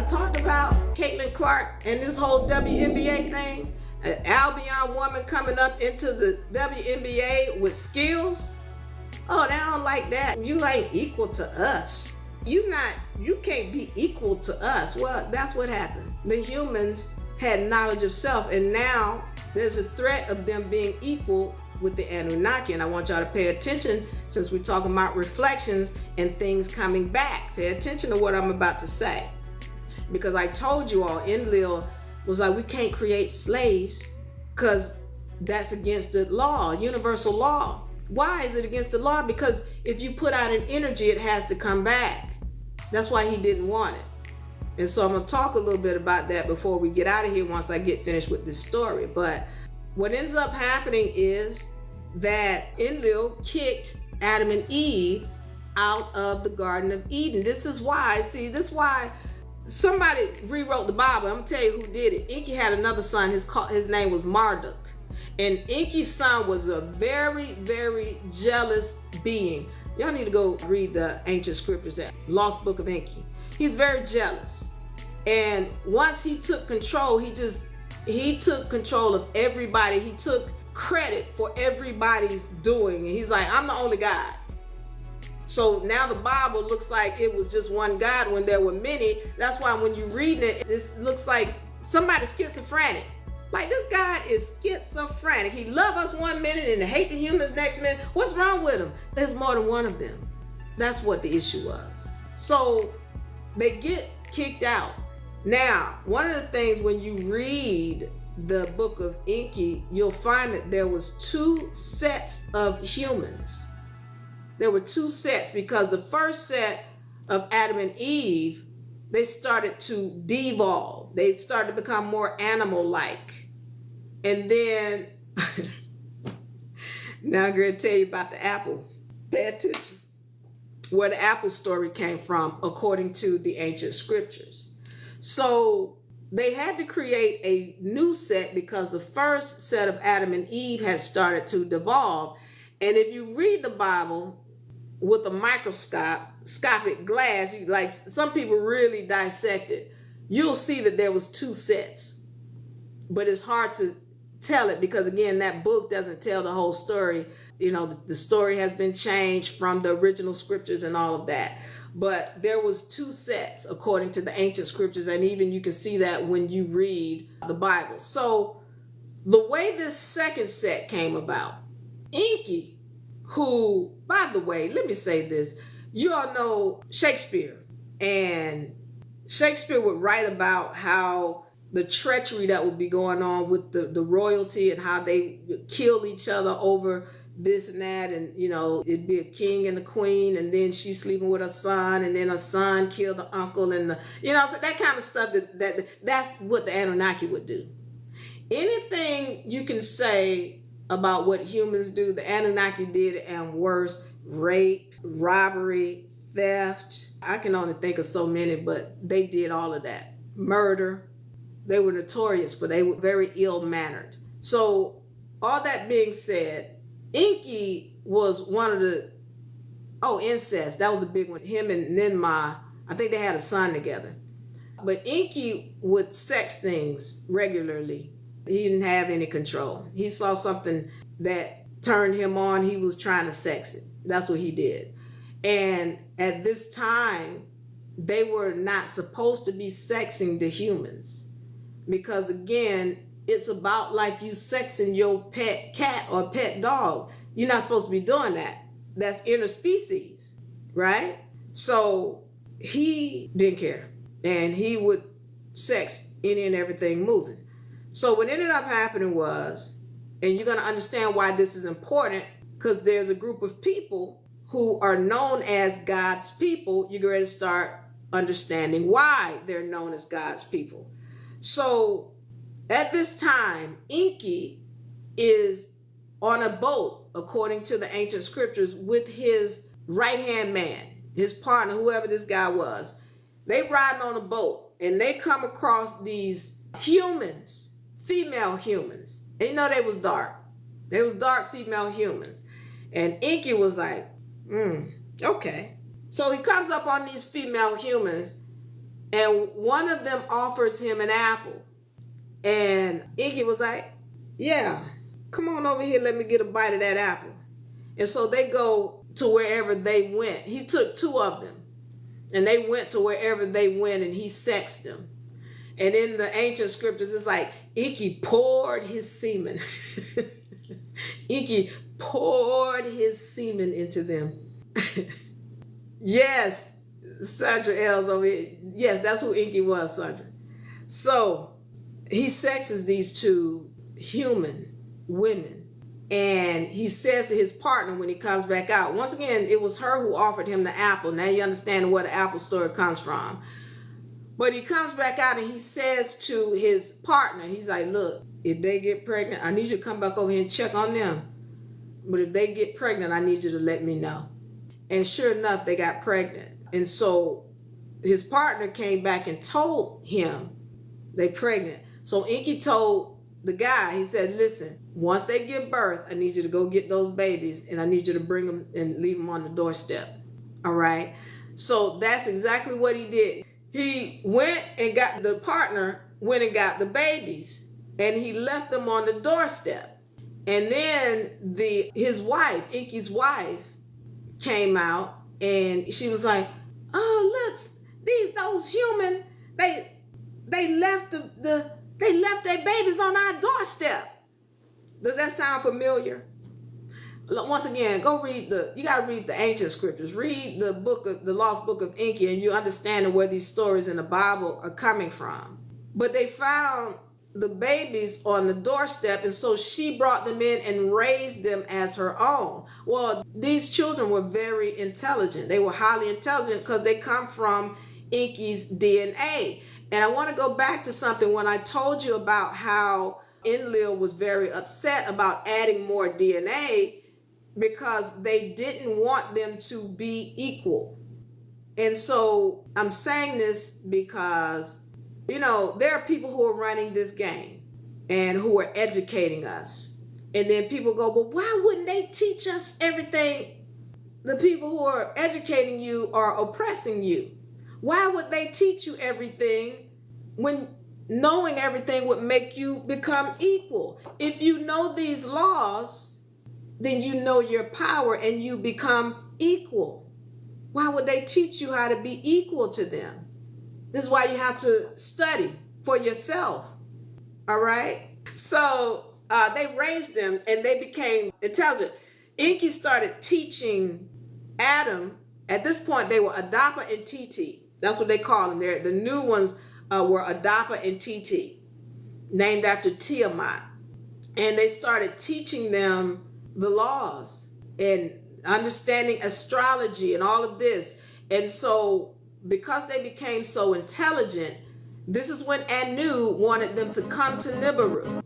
I talked about Caitlyn Clark and this whole WNBA thing. An Albion woman coming up into the WNBA with skills. Oh, they don't like that. You ain't equal to us. You can't be equal to us. Well, that's what happened. The humans had knowledge of self, and now there's a threat of them being equal with the Anunnaki. And I want y'all to pay attention, since we're talking about reflections and things coming back. Pay attention to what I'm about to say. Because I told you all, Enlil was like, we can't create slaves because that's against the law, universal law. Why is it against the law? Because if you put out an energy, it has to come back. That's why he didn't want it. And so I'm going to talk a little bit about that before we get out of here once I get finished with this story. But what ends up happening is that Enlil kicked Adam and Eve out of the Garden of Eden. This is why somebody rewrote the Bible. I'm going to tell you who did it. Enki had another son. His name was Marduk. And Enki's son was a very, very jealous being. Y'all need to go read the ancient scriptures, that lost book of Enki. He's very jealous. And once he took control, he took control of everybody. He took credit for everybody's doing. And he's like, I'm the only God. So now the Bible looks like it was just one God when there were many. That's why when you read it, this looks like somebody's schizophrenic. Like, this guy is schizophrenic. He love us one minute and hate the humans next minute. What's wrong with him? There's more than one of them. That's what the issue was. So they get kicked out. Now, one of the things when you read the book of Enki, you'll find that there was two sets of humans. There were two sets, because the first set of Adam and Eve, they started to devolve. They started to become more animal-like. And then, now I'm going to tell you about the apple. Pay attention. Where the apple story came from, according to the ancient scriptures. So they had to create a new set because the first set of Adam and Eve had started to devolve. And if you read the Bible with a microscopic glass, like some people really dissect it, you'll see that there was two sets. But it's hard to tell it because, again, that book doesn't tell the whole story. You know, the story has been changed from the original scriptures and all of that. But there was two sets according to the ancient scriptures, and even you can see that when you read the Bible. So the way this second set came about, Enki, who, by the way, let me say this, you all know Shakespeare, and Shakespeare would write about how the treachery that would be going on with the royalty and how they would kill each other over this and that, and you know, it'd be a king and a queen, and then she's sleeping with her son, and then her son killed the uncle, and so that kind of stuff. That's what the Anunnaki would do. Anything you can say about what humans do, the Anunnaki did, and worse: rape, robbery, theft. I can only think of so many, but they did all of that. Murder. They were notorious, but they were very ill-mannered. So all that being said, Enki was one of the, incest. That was a big one. Him and Ninmah, I think they had a son together. But Enki would sex things regularly. He didn't have any control. He saw something that turned him on. He was trying to sex it. That's what he did. And at this time, they were not supposed to be sexing the humans. Because again, it's about like you sexing your pet cat or pet dog. You're not supposed to be doing that. That's interspecies, right? So he didn't care. And he would sex any and everything moving. So what ended up happening was, and you're going to understand why this is important, because there's a group of people who are known as God's people. You're going to start understanding why they're known as God's people. So at this time, Enki is on a boat, according to the ancient scriptures, with his right-hand man, his partner, whoever this guy was. They riding on a boat, and they come across these humans, female humans. And you know they was dark. They was dark female humans. And Enki was like, okay. So he comes up on these female humans, And one of them offers him an apple. And Enki was like, yeah, come on over here, let me get a bite of that apple. And so they go to wherever they went. He took two of them, and they went to wherever they went, and he sexed them. And in the ancient scriptures, it's like Enki poured his semen. Enki poured his semen into them. Yes, Sandra L's over here. Yes, that's who Enki was, Sandra. So he sexes these two human women. And he says to his partner when he comes back out, once again, it was her who offered him the apple. Now you understand where the apple story comes from. But he comes back out and he says to his partner, he's like, look, if they get pregnant, I need you to come back over here and check on them. But if they get pregnant, I need you to let me know. And sure enough, they got pregnant. And so his partner came back and told him they pregnant. So Enki told the guy, he said, listen, once they give birth, I need you to go get those babies and I need you to bring them and leave them on the doorstep. All right. So that's exactly what he did. He went and got the partner, went and got the babies, and he left them on the doorstep. And then his wife, Enki's wife, came out and she was like, oh, look, those human, they left they left their babies on our doorstep. Does that sound familiar? Once again, you got to read the ancient scriptures. Read the lost book of Enki, and you understand where these stories in the Bible are coming from. But they found the babies on the doorstep, and so she brought them in and raised them as her own. Well, these children were very intelligent. They were highly intelligent because they come from Enki's DNA. And I want to go back to something when I told you about how Enlil was very upset about adding more DNA because they didn't want them to be equal. And so I'm saying this because, there are people who are running this game and who are educating us. And then people go, well, why wouldn't they teach us everything? The people who are educating you are oppressing you. Why would they teach you everything when knowing everything would make you become equal? If you know these laws, then you know your power and you become equal. Why would they teach you how to be equal to them? This is why you have to study for yourself. All right? So they raised them and they became intelligent. Enki started teaching Adam. At this point, they were Adapa and Titi. That's what they call them. The new ones were Adapa and Titi, named after Tiamat. And they started teaching them the laws and understanding astrology and all of this. And so because they became so intelligent, this is when Anu wanted them to come to Nibiru.